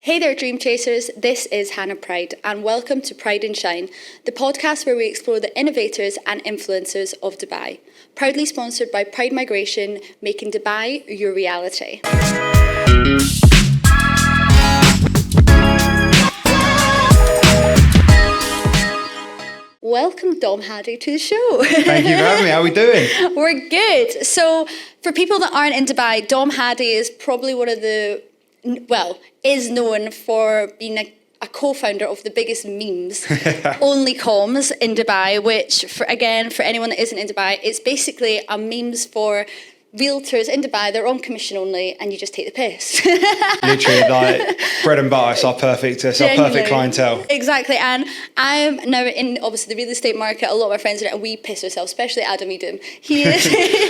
Hey there, Dream Chasers. This is Hannah Pride, and welcome to Pride and Shine, the podcast where we explore the innovators and influencers of Dubai. Proudly sponsored by Pride Migration, making Dubai your reality. Welcome, Dom Hadi, to the show. Thank you for having me. How are we doing? We're good. So, for people that aren't in Dubai, Dom Hadi is probably one of the, is known for being a co-founder of the biggest memes, Onlysports in Dubai, which, for anyone that isn't in Dubai, it's basically a memes for realtors in Dubai. They're on commission only, and you just take the piss. Literally, like bread and butter. It's our perfect clientele. Exactly, and I'm now in obviously the real estate market. A lot of my friends are in it, and we piss ourselves, especially Adam Edom. He is.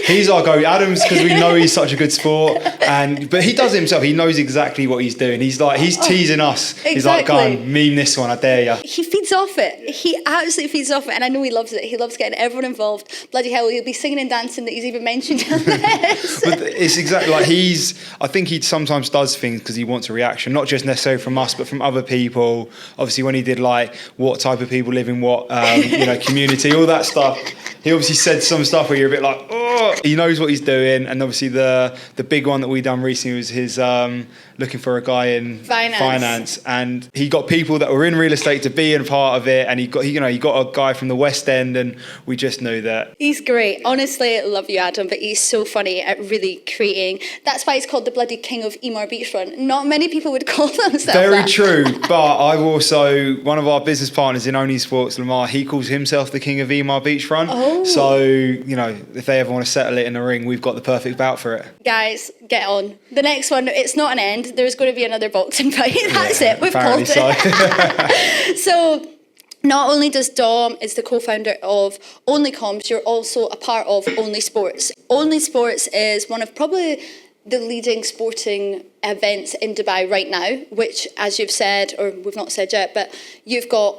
He's our go. Adam's because we know he's such a good sport, but he does it himself. He knows exactly what he's doing. He's teasing us. Exactly. He's like, go on, meme this one. I dare you. He feeds off it. He absolutely feeds off it, and I know he loves it. He loves getting everyone involved. Bloody hell, he'll be singing and dancing that he's even mentioned. But it's exactly like I think he sometimes does things because he wants a reaction, not just necessarily from us, but from other people. Obviously, when he did like what type of people live in what community, all that stuff, he obviously said some stuff where you're a bit like, oh, he knows what he's doing. And obviously the big one that we done recently was his looking for a guy in finance, and he got people that were in real estate to be a part of it, and he got a guy from the West End, and we just knew that he's great. Honestly, love you, Adam, but he's so funny at really creating. That's why he's called the bloody king of Emaar Beachfront. Not many people would call themselves very that. True, but I've also, one of our business partners in Onlysports, Lamar, he calls himself the king of Emaar Beachfront. Oh. So if they ever want to settle it in a ring, we've got the perfect bout for it. Guys, get on. The next one, it's not an end. There's going to be another boxing fight. That's it. We've called it. So not only does Dom is the co-founder of Onlycoms, you're also a part of Onlysports. Onlysports is one of probably the leading sporting events in Dubai right now, which, as you've said, or we've not said yet, but you've got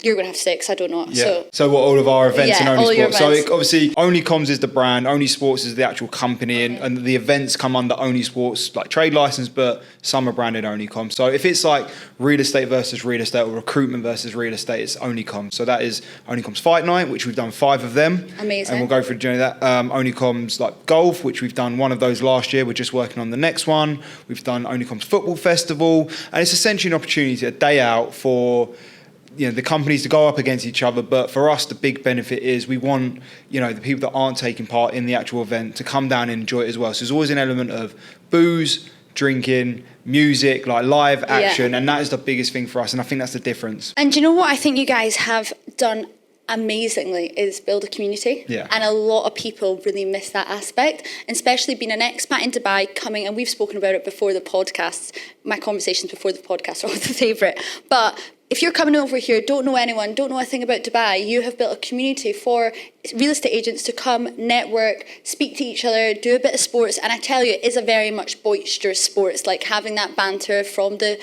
you're going to have 6, I don't know. Yeah. So what, all of our events in Onlysports. So obviously Onlycoms is the brand, Onlysports is the actual company, and the events come under Onlysports, like trade license, but some are branded Onlycoms. So if it's like real estate versus real estate or recruitment versus real estate, it's Onlycoms. So that is Onlycoms Fight Night, which we've done 5 of them. Amazing. And we'll go through the journey of that. Onlycoms like golf, which we've done 1 of those last year. We're just working on the next one. We've done Onlycoms Football Festival, and it's essentially an opportunity, a day out for the companies to go up against each other, but for us the big benefit is we want the people that aren't taking part in the actual event to come down and enjoy it as well. So there's always an element of booze, drinking, music, like live action, and that is the biggest thing for us, and I think that's the difference. And do you know what I think you guys have done amazingly is build a community. Yeah. And a lot of people really miss that aspect, and especially being an expat in Dubai coming, and we've spoken about it before the podcasts, my conversations before the podcast are always the favourite, but if you're coming over here, don't know anyone, don't know a thing about Dubai, you have built a community for real estate agents to come, network, speak to each other, do a bit of sports. And I tell you, it is a very much boisterous sport. It's like having that banter from the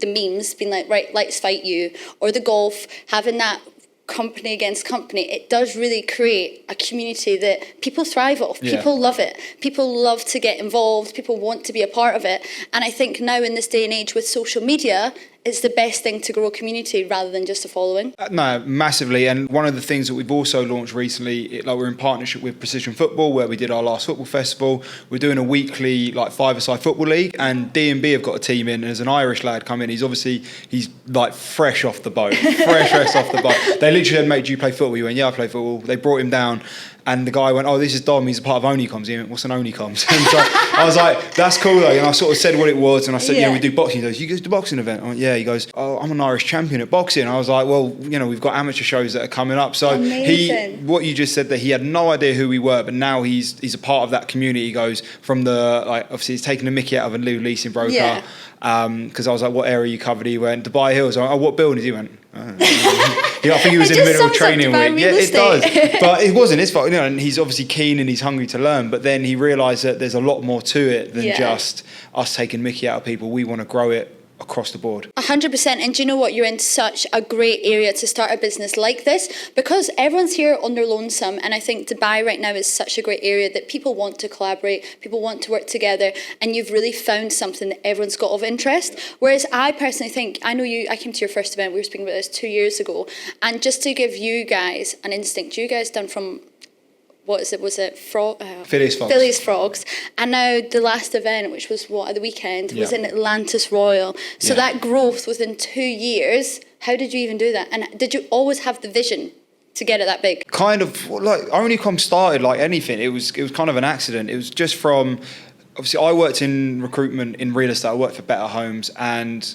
memes, being like, right, let's fight you. Or the golf, having that company against company. It does really create a community that people thrive off. Yeah. People love it. People love to get involved. People want to be a part of it. And I think now in this day and age with social media, it's the best thing to grow a community rather than just a following. No, massively. And one of the things that we've also launched recently, we're in partnership with Precision Football, where we did our last football festival. We're doing a weekly 5-a-side football league, and D&B have got a team in, and there's an Irish lad come in. He's like fresh off the boat. Fresh off the boat. They literally said, mate, do you play football? He went, yeah, I play football. They brought him down. And the guy went, oh, this is Dom, he's a part of Onlycoms. He went, what's an Onlycoms? And so I was like, that's cool though. And I sort of said what it was, and I said, we do boxing. He goes, you go to the boxing event? I went, yeah. He goes, oh, I'm an Irish champion at boxing. I was like, well, we've got amateur shows that are coming up. So what you just said, that he had no idea who we were, but now he's a part of that community. He goes from obviously he's taking the mickey out of a new leasing broker. Yeah. Because I was like, what area you covered? He went, Dubai Hills. I went, oh, what buildings? He went, I think he was in the middle of training week. Yeah, it does. But it wasn't his fault, and he's obviously keen and he's hungry to learn. But then he realised that there's a lot more to it than just us taking mickey out of people. We want to grow it across the board. 100%. And do you know what? You're in such a great area to start a business like this, because everyone's here on their lonesome. And I think Dubai right now is such a great area that people want to collaborate, people want to work together, and you've really found something that everyone's got of interest. Whereas I personally think, I came to your first event, we were speaking about this 2 years ago, and just to give you guys an instinct, you guys done from, what is it? Was it Phileas Fox. Phileas Frogs. And now the last event, which was at the weekend, was in Atlantis Royal. So that growth within 2 years, how did you even do that? And did you always have the vision to get it that big? Kind of, like, Onlycom started like anything. It was kind of an accident. It was just from, obviously I worked in recruitment in real estate. I worked for Better Homes, and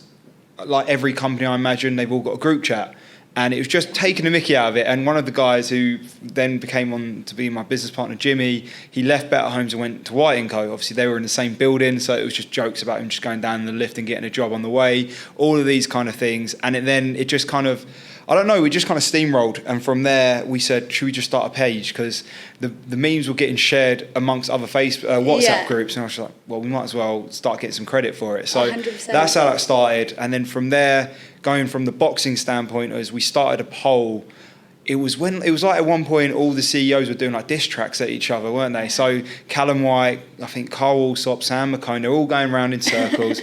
like every company I imagine, they've all got a group chat. And it was just taking the mickey out of it. And one of the guys who then became on to be my business partner, Jimmy, he left Better Homes and went to White & Co. Obviously, they were in the same building, so it was just jokes about him just going down the lift and getting a job on the way, all of these kind of things. And then it just kind of, I don't know, we just kind of steamrolled. And from there, we said, should we just start a page? Because the memes were getting shared amongst other WhatsApp groups. And I was like, well, we might as well start getting some credit for it. So 100%. That's how that started. And then from there, going from the boxing standpoint, as we started a poll, it was like at one point all the CEOs were doing like diss tracks at each other, weren't they? So Callum White, I think Carl Allsop, Sam McCone, they're all going around in circles.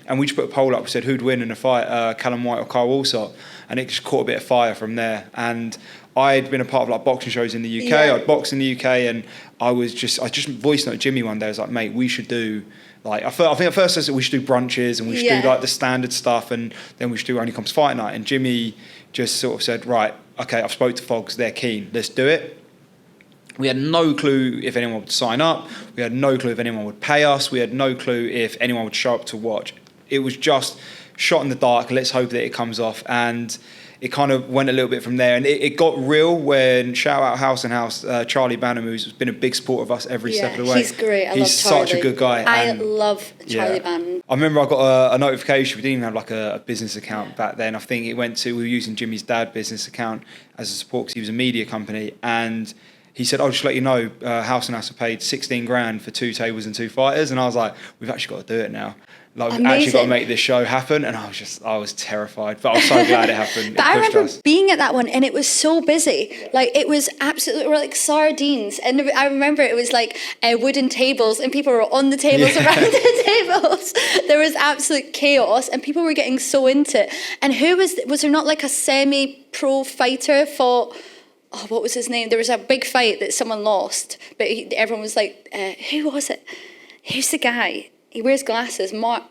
And we just put a poll up, we said who'd win in a fight, Callum White or Carl Allsop? And it just caught a bit of fire from there. And I'd been a part of like boxing shows in the UK. I'd boxed in the UK, and I just voiced note Jimmy one day. I was like, mate, we should do, like, I think at first I said we should do brunches and we should do like the standard stuff, and then we should do Onlycom's fight night. And Jimmy just sort of said, right, okay, I've spoke to Fogs, they're keen, let's do it. We had no clue if anyone would sign up. We had no clue if anyone would pay us. We had no clue if anyone would show up to watch. It was just shot in the dark. Let's hope that it comes off. And it kind of went a little bit from there. And it got real when, shout out House and House, Charlie Banham, who's been a big supporter of us every step of the way. He's great. I love Charlie. He's such a good guy. I love Charlie Banham. I remember I got a notification. We didn't even have like a business account back then. I think it went to, we were using Jimmy's dad business account as a support because he was a media company. And he said, I'll just let you know, House and House have paid 16 grand for 2 tables and 2 fighters. And I was like, we've actually got to do it now. Like, we've actually got to make this show happen. And I was terrified, but I was so glad it happened. But I remember being at that one, and it was so busy. Like, it was absolutely, we're like sardines. And I remember it was like wooden tables, and people were on the tables, around the tables. There was absolute chaos, and people were getting so into it. And was there not like a semi-pro fighter fought? Oh, what was his name? There was a big fight that someone lost, but everyone was like, who was it? Who's the guy? He wears glasses. Matt.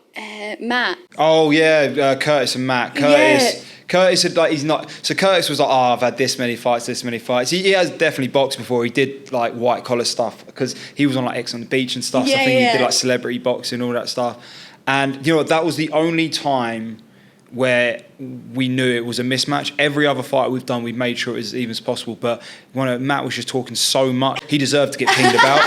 Oh yeah, Curtis and Matt. Curtis had like, he's not. So Curtis was like, I've had this many fights. He has definitely boxed before. He did like white collar stuff because he was on like X on the Beach and stuff. So I think he did like celebrity boxing, all that stuff. And you know, that was the only time where we knew it was a mismatch. Every other fight we've done, we've made sure it was as even as possible. But Matt was just talking so much. He deserved to get pinged about.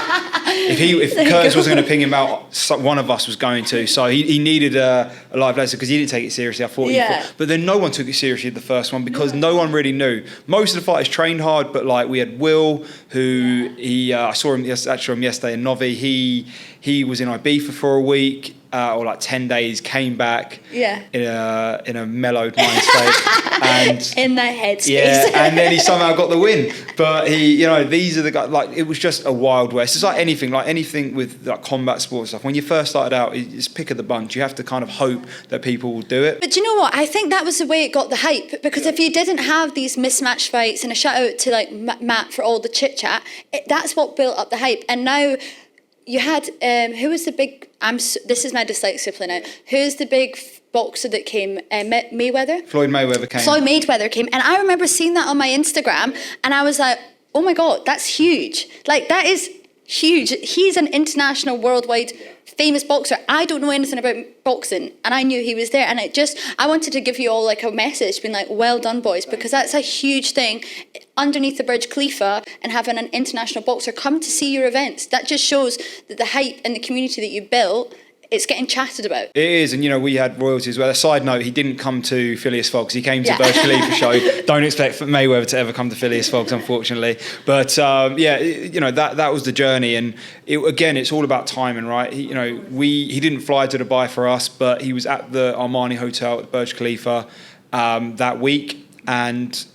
If Curtis wasn't going to ping him out, one of us was going to. So he needed a live lesson because he didn't take it seriously. I thought he thought. But then no one took it seriously the first one because no one really knew. Most of the fighters trained hard, but like we had Will, who I saw him yesterday in Novi. He was in Ibiza for a week. Or like 10 days, came back in a mellowed mind state and in that headspace. And then he somehow got the win. But these are the guys. Like, it was just a wild west. It's like anything with like combat sports stuff. When you first started out, it's pick of the bunch. You have to kind of hope that people will do it. But do you know what? I think that was the way it got the hype, because if you didn't have these mismatched fights, and a shout out to like Matt for all the chit chat, that's what built up the hype. And now you had who was the big? This is my dyslexia playing out. Who's the big boxer that came? Mayweather. Floyd Mayweather came. And I remember seeing that on my Instagram, and I was like, oh my god, that's huge! Like, that is huge. He's an international, worldwide famous boxer. I don't know anything about boxing, and I knew he was there. And I wanted to give you all like a message, being like, well done, boys, because that's a huge thing. Underneath the Burj Khalifa, and having an international boxer come to see your events, that just shows that the hype and the community that you built it's getting chatted about. It is, and we had royalty as well. A side note, he didn't come to Phileas Fogg's. He came to Burj Khalifa show. Don't expect Mayweather to ever come to Phileas Fogg's, unfortunately. But that was the journey, and it's all about timing, right? He didn't fly to Dubai for us, but he was at the Armani Hotel at Burj Khalifa that week, and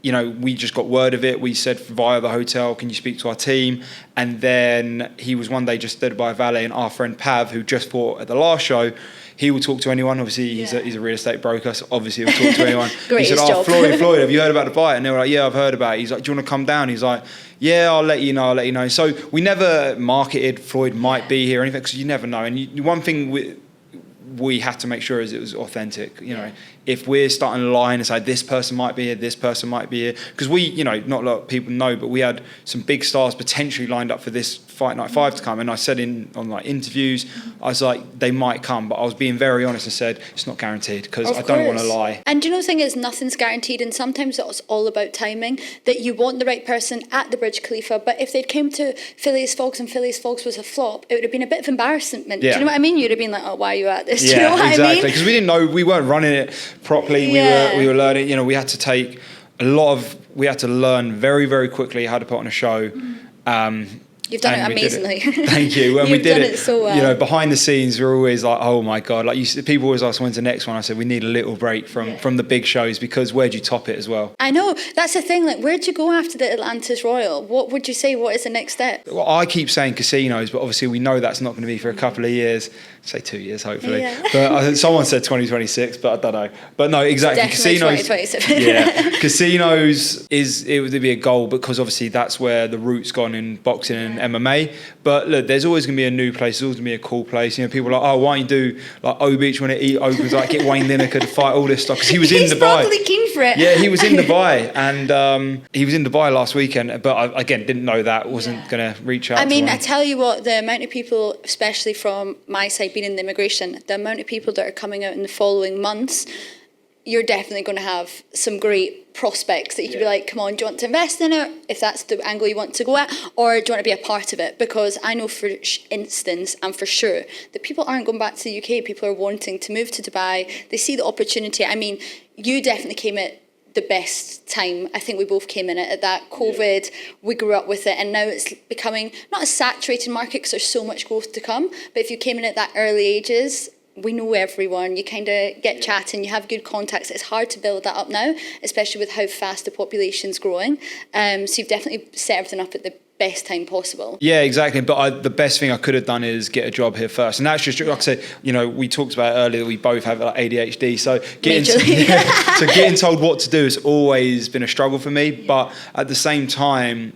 we just got word of it. We said via the hotel, can you speak to our team? And then he was one day just stood by a valet, and our friend Pav, who just fought at the last show, he will talk to anyone. Obviously, he's a real estate broker, so obviously he'll talk to anyone. He said, Floyd, have you heard about Dubai? And they were like, yeah, I've heard about it. He's like, do you want to come down? He's like, yeah, I'll let you know. So we never marketed Floyd might be here or anything, because you never know. And one thing we had to make sure is it was authentic. If we're starting to lie and say this person might be here, this person might be here, because not a lot of people know, but we had some big stars potentially lined up for this Fight Night 5 to come, and I said on interviews, I was like, they might come, but I was being very honest and said it's not guaranteed, because I don't want to lie. And the thing is, nothing's guaranteed, and sometimes it's all about timing, that you want the right person at the Burj Khalifa, but if they'd came to Phileas Fogg's and Phileas Fogg's was a flop, it would have been a bit of embarrassment. Do you know what I mean? You'd have been like, oh, why are you at this? Do you know what I mean? Because we didn't know, we weren't running it properly. We were learning. We had to take we had to learn very, very quickly how to put on a show. You've done it amazingly. Thank you. When we did it so well. Behind the scenes, we're always like, oh my God. Like people always ask, when's the next one? I said, we need a little break from the big shows, because where'd you top it as well? I know. That's the thing. Like, where'd you go after the Atlantis Royal? What would you say? What is the next step? Well, I keep saying casinos, but obviously we know that's not going to be for a couple of years. Say 2 years, hopefully. Yeah. But someone said 2026, but I don't know. But no, exactly. Definitely casinos. Casinos it would be a goal, because obviously that's where the root's gone in boxing and MMA. But look, there's always going to be a new place. There's always going to be a cool place. People are like, oh, why don't you do like O Beach when it opens? Like get Wayne Lineker to fight, all this stuff, because he was in Dubai. He's probably keen for it. Yeah, he was in Dubai, and he was in Dubai last weekend. But I, again, didn't know that. Wasn't going to reach out. I mean, I tell you what, the amount of people, especially from my side, being in the immigration, the amount of people that are coming out in the following months, you're definitely going to have some great prospects that you could be like, come on, do you want to invest in it, if that's the angle you want to go at, or do you want to be a part of it? Because I know for instance, and for sure, that people aren't going back to the UK. People are wanting to move to Dubai. They see the opportunity. I mean, you definitely came at the best time. I think we both came in it at that COVID. We grew up with it, and now it's becoming not a saturated market because there's so much growth to come. But if you came in at that early ages, we know everyone, you kind of get chatting, you have good contacts. It's hard to build that up now, especially with how fast the population's growing. So you've definitely set everything up at the best time possible. Yeah, exactly. But the best thing I could have done is get a job here first. And that's just, like I said, we talked about earlier that we both have like ADHD. So getting told what to do has always been a struggle for me. But at the same time,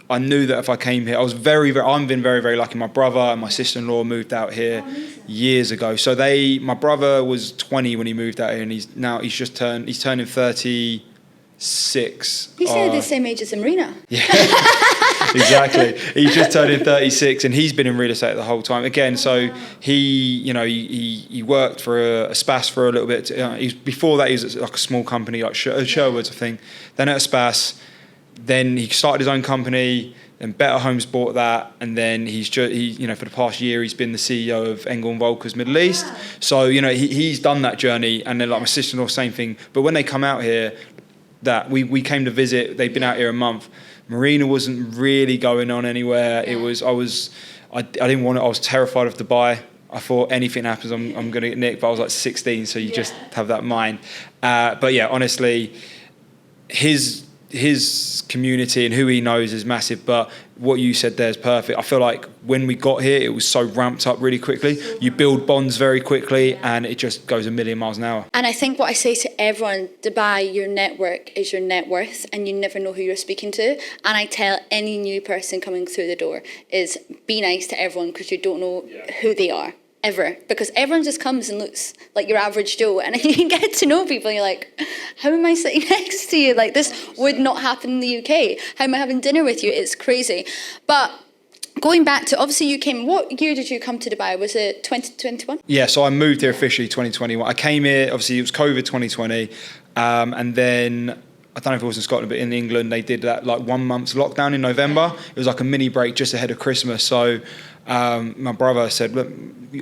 I knew that if I came here, I've been very, very lucky. My brother and my sister-in-law moved out here years ago. So my brother was 20 when he moved out here, and he's turning 36. He's the same age as Marina. Yeah, exactly. He's just turning 36, and he's been in real estate the whole time. Again, so he worked for a SPAS for a little bit. Before that, he was at like a small company like Sherwood's, I think. Then at a SPAS. Then he started his own company, and Better Homes bought that, and then he's for the past year he's been the CEO of Engel and Volker's Middle East. So he's done that journey, and then like my sister-in-law, same thing. But when they come out here, that we came to visit, they've been out here a month. Marina wasn't really going on anywhere. I didn't want it. I was terrified of Dubai. I thought anything happens, I'm going to get nicked. But I was like 16, so you just have that mind. But yeah, honestly, his community and who he knows is massive, but what you said there is perfect. I feel like when we got here, it was so ramped up really quickly. You build bonds very quickly, and it just goes a million miles an hour. And I think what I say to everyone, Dubai, your network is your net worth, and you never know who you're speaking to. And I tell any new person coming through the door is be nice to everyone, because you don't know who they are. Ever, because everyone just comes and looks like your average Joe, and you get to know people and you're like, how am I sitting next to you? Like, this would not happen in the UK. How am I having dinner with you? It's crazy. But going back to, obviously what year did you come to Dubai? Was it 2021? Yeah, so I moved here officially 2021. I came here, obviously it was COVID 2020, and then I don't know if it was in Scotland, but in England they did that like 1 month's lockdown in November. It was like a mini break just ahead of Christmas. So my brother said, look,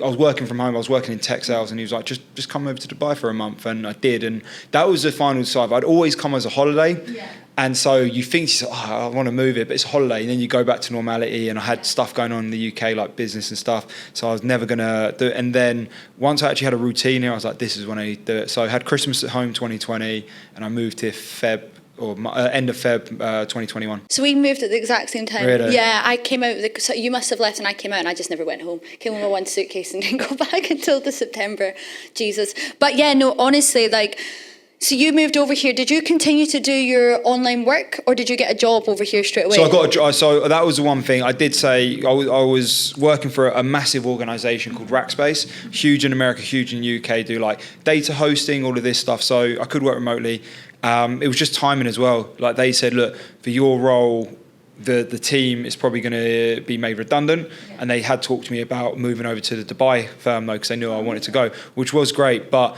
I was working from home, I was working in tech sales, and he was like, just come over to Dubai for a month. And I did. And that was the final decide. I'd always come as a holiday. Yeah. And so you think, I want to move it, but it's a holiday. And then you go back to normality. And I had stuff going on in the UK, like business and stuff. So I was never going to do it. And then once I actually had a routine here, I was like, this is when I need to do it. So I had Christmas at home 2020, and I moved here end of Feb 2021. So we moved at the exact same time. Really? Yeah, I came out, so you must have left and I came out and I just never went home. Came with my one suitcase and didn't go back until the September. Jesus. But yeah, no, honestly, like, so you moved over here. Did you continue to do your online work, or did you get a job over here straight away? So I got a job. So that was the one thing I did say. I was working for a massive organisation called Rackspace, huge in America, huge in the UK. Do like data hosting, all of this stuff. So I could work remotely. It was just timing as well. Like they said, look, for your role, the team is probably going to be made redundant. Yeah. And they had talked to me about moving over to the Dubai firm, though, because they knew I wanted to go, which was great. But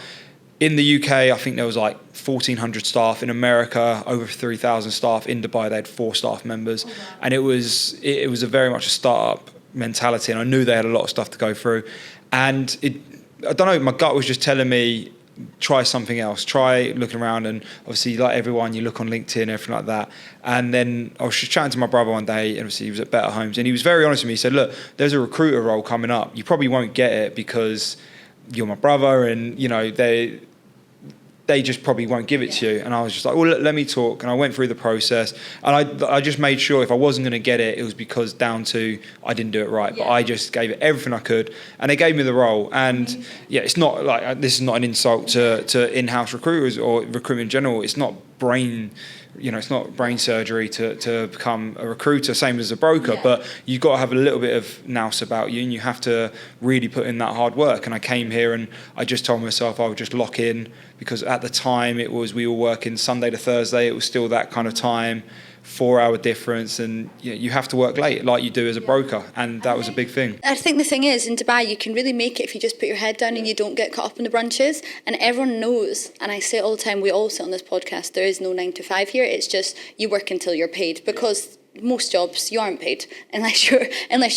in the UK, I think there was like 1,400 staff. In America, over 3,000 staff. In Dubai, they had 4 staff members. Oh, wow. And it was a very much a startup mentality. And I knew they had a lot of stuff to go through. And I don't know, my gut was just telling me, try something else, try looking around. And obviously, like everyone, you look on LinkedIn, everything like that. And then I was just chatting to my brother one day, and obviously he was at Better Homes, and he was very honest with me. He said, look, there's a recruiter role coming up. You probably won't get it because you're my brother, and you know they just probably won't give it to you. And I was just like, well, let me talk. And I went through the process, and I just made sure if I wasn't going to get it, it was because down to I didn't do it right. Yeah. But I just gave it everything I could, and they gave me the role. And yeah, it's not like, this is not an insult to in-house recruiters or recruitment in general. It's not brain surgery to become a recruiter, same as a broker. Yeah. But you've got to have a little bit of nous about you, and you have to really put in that hard work. And I came here and I just told myself I would just lock in, because at the time we were working Sunday to Thursday. It was still that kind of time, 4-hour difference, and you have to work late like you do as a broker, and that was a big thing. I think the thing is, in Dubai, you can really make it if you just put your head down and you don't get caught up in the brunches. And everyone knows, and I say it all the time, we all say on this podcast, there is no 9 to 5 here. It's just you work until you're paid, because most jobs you aren't paid unless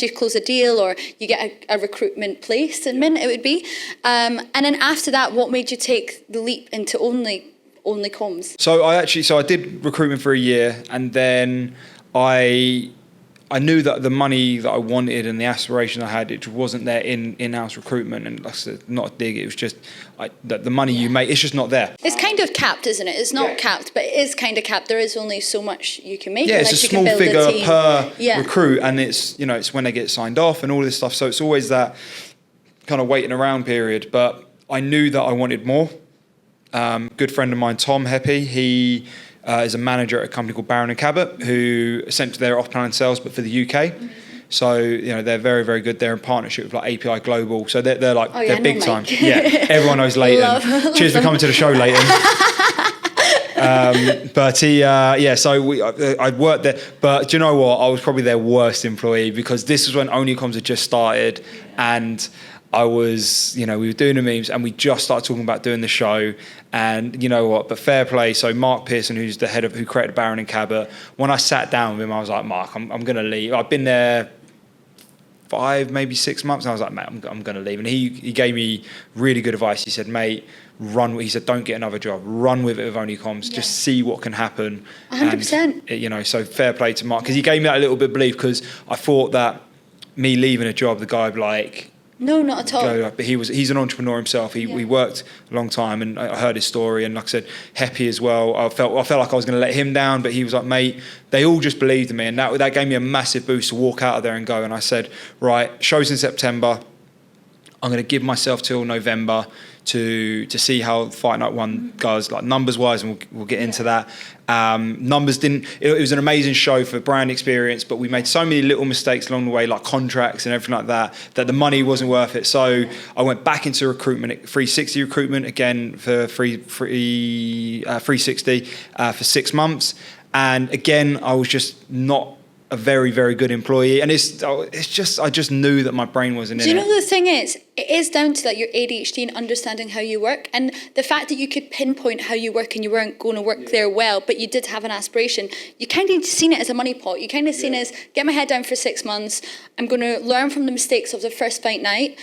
you close a deal or you get a recruitment placement, it would be. And then after that, what made you take the leap into only comms? So I did recruitment for a year, and then I knew that the money that I wanted and the aspiration I had, it wasn't there in in-house recruitment. And like I said, not a dig, it was just the money you make, it's just not there. It's kind of capped, isn't it? It's not capped, but it is kind of capped. There is only so much you can make. Yeah, it's a small figure per recruit, and it's when they get signed off and all this stuff. So it's always that kind of waiting around period. But I knew that I wanted more. Good friend of mine, Tom Heppy, he is a manager at a company called Barron & Cabot, who essentially they're off-plan sales, but for the UK. Mm-hmm. So, they're very, very good. They're in partnership with like API Global. So they're like, they're big time. Yeah, everyone knows Leighton. Cheers for coming to the show, Leighton. But he, so I'd worked there. But do you know what? I was probably their worst employee, because this was when Onlycoms had just started, and I was, we were doing the memes, and we just started talking about doing the show. And you know what? But fair play. So Mark Pearson, who's the head of who created Barron & Cabot, when I sat down with him, I was like, Mark, I'm going to leave. I've been there 5, maybe 6 months, and I was like, mate, I'm going to leave. And he gave me really good advice. He said, mate, he said, don't get another job. Run with it with Onlycoms. Yeah. Just see what can happen. 100%. And, so fair play to Mark, because he gave me that little bit of belief, because I thought that me leaving a job, the guy would be like, no, not at all. But he's an entrepreneur himself. He worked a long time, and I heard his story. And like I said, Heppy as well. I felt like I was going to let him down, but he was like, mate, they all just believed in me, and that gave me a massive boost to walk out of there and go. And I said, right, show's in September. I'm going to give myself till November to see how Fight Night 1 goes, like numbers wise, and we'll get into that. Numbers didn't. It was an amazing show for brand experience, but we made so many little mistakes along the way, like contracts and everything like that the money wasn't worth it. So I went back into recruitment, 360 recruitment again for 360 for 6 months, and again I was just not a very, very good employee. And it's just, I just knew that my brain wasn't in it. Do you know the thing is, it is down to that your ADHD and understanding how you work, and the fact that you could pinpoint how you work and you weren't going to work there well, but you did have an aspiration. You kind of seen it as a money pot. You kind of seen it as, get my head down for 6 months. I'm going to learn from the mistakes of the first fight night.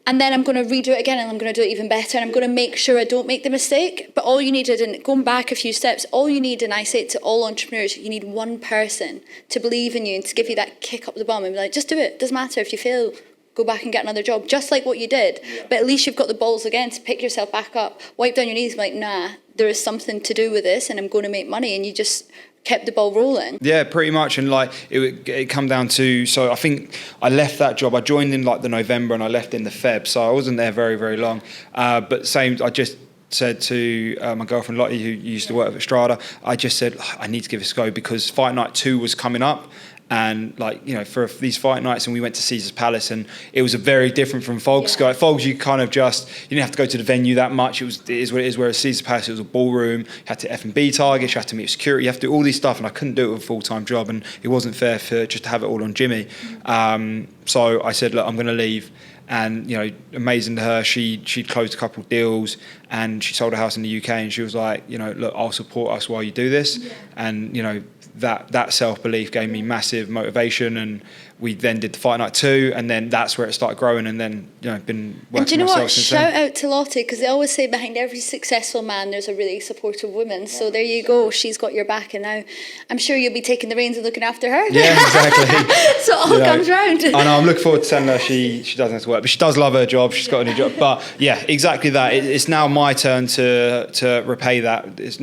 And then I'm going to redo it again, and I'm going to do it even better, and I'm going to make sure I don't make the mistake. But all you needed, and going back a few steps, all you need, and I say it to all entrepreneurs, you need one person to believe in you and to give you that kick up the bum and be like, just do it. Doesn't matter if you fail, go back and get another job, just like what you did. But at least you've got the balls again to pick yourself back up, wipe down your knees and be like, nah, there is something to do with this, and I'm going to make money. And you just kept the ball rolling. Yeah, pretty much. And like it come down to, so I think I left that job. I joined in like the November and I left in the Feb, so I wasn't there very, very long. But same, I just said to my girlfriend Lottie, who used to work at Strada, I just said I need to give this a go, because Fight Night 2 was coming up. And like, you know, for these fight nights, and we went to Caesar's Palace, and it was a very different from Fogs. Yeah. Fogs, you kind of just, you didn't have to go to the venue that much. It is what it is. Whereas Caesar's Palace, it was a ballroom. You had to F&B targets, you had to meet security, you have to do all these stuff, and I couldn't do it with a full-time job, and it wasn't fair for just to have it all on Jimmy. So I said, look, I'm going to leave. And, you know, amazing to her, she'd closed a couple of deals, and she sold a house in the UK, and she was like, you know, look, I'll support us while you do this. Yeah. And, you know, that self-belief gave me massive motivation, and we then did the Fight Night 2, and then that's where it started growing, and then, you know, been working. And do you know what? Shout then. out to Lottie, because they always say behind every successful man there's a really supportive woman. So there you go, she's got your back, and now I'm sure you'll be taking the reins and looking after her. Yeah, exactly. So it all comes round. I know, I'm looking forward to telling her she doesn't have to work, but she does love her job. She's got a new job. But yeah, exactly that. It's now my turn to repay that. It's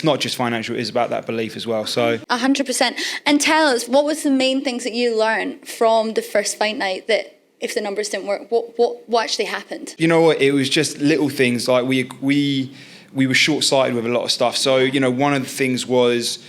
not just financial, it's about that belief as well. So 100%. And tell us, what was the main things that you learned from the first fight night, that if the numbers didn't work, what actually happened? You know what, it was just little things. Like we were short-sighted with a lot of stuff. So, you know, one of the things was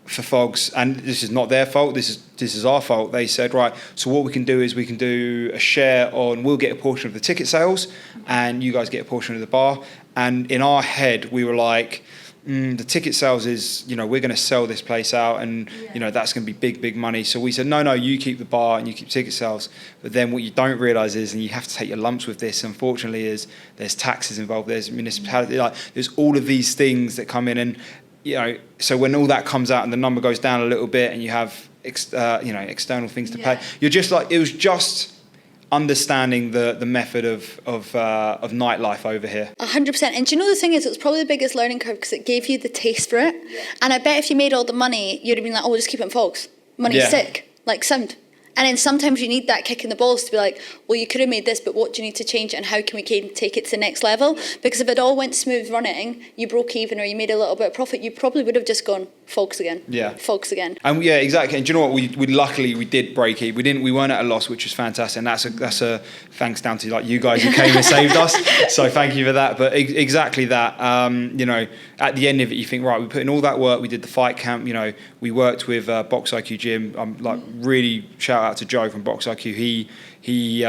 for Fogs, and this is not their fault, this is our fault. They said, right, so what we can do is we can do a share on, we'll get a portion of the ticket sales and you guys get a portion of the bar. And in our head, we were like, the ticket sales is, you know, we're going to sell this place out, and, you know, that's going to be big money. So we said, no, you keep the bar and you keep ticket sales. But then what you don't realise is, and you have to take your lumps with this, unfortunately, is there's taxes involved, there's municipality, like there's all of these things that come in. And, you know, so when all that comes out and the number goes down a little bit, and you have, external things to pay, you're just like, it was just understanding the method of nightlife over here. 100%. And do you know the thing is, it was probably the biggest learning curve, because it gave you the taste for it. Yeah. And I bet if you made all the money, you'd have been like, oh, we'll just keep it in Fogs. Money's sick, like sound. And then sometimes you need that kick in the balls to be like, well, you could have made this, but what do you need to change, and how can we take it to the next level? Because if it all went smooth running, you broke even or you made a little bit of profit, you probably would have just gone Fogs again. Yeah. Fogs again. And yeah, exactly. And do you know what? We luckily we did break even. We weren't at a loss, which was fantastic. And that's a thanks down to like you guys who came and saved us. So thank you for that. But exactly that. You know, at the end of it, you think, right, we put in all that work. We did the fight camp. You know, we worked with Box IQ Gym. Like really shout out to Joe from Box IQ. He